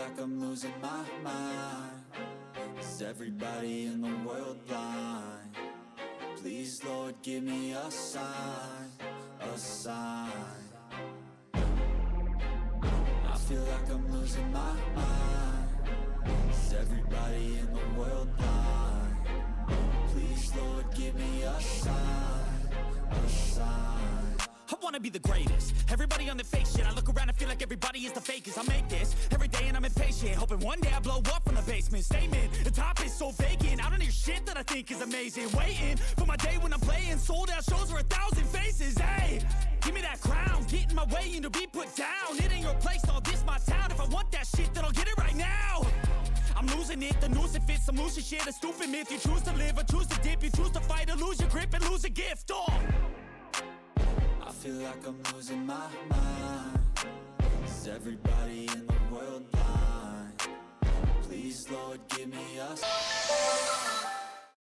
like I'm losing my mind. Is everybody in the world blind? Please, Lord, give me a sign, a sign. I feel like I'm losing my mind. Is everybody in the world blind? Please, Lord, give me a sign, a sign. I wanna be the greatest. Everybody on the fake shit. I look around and feel like everybody is the fakest. I make this every day and I'm impatient, hoping one day I blow up from the basement. Statement, the top is so vacant. I don't hear shit that I think is amazing. Waiting for my day when I'm playing sold out shows for 1,000 faces. Hey, give me that crown, get in my way and to be put down. It ain't your place, no, this my town. If I want that shit, then I'll get it right now. I'm losing it, the noose it fits, some losing shit, a stupid myth. You choose to live or choose to dip, you choose to fight or lose your grip and lose a gift. Oh, I feel like I'm losing my mind. Is everybody in the world blind? Please, Lord, give me a sign.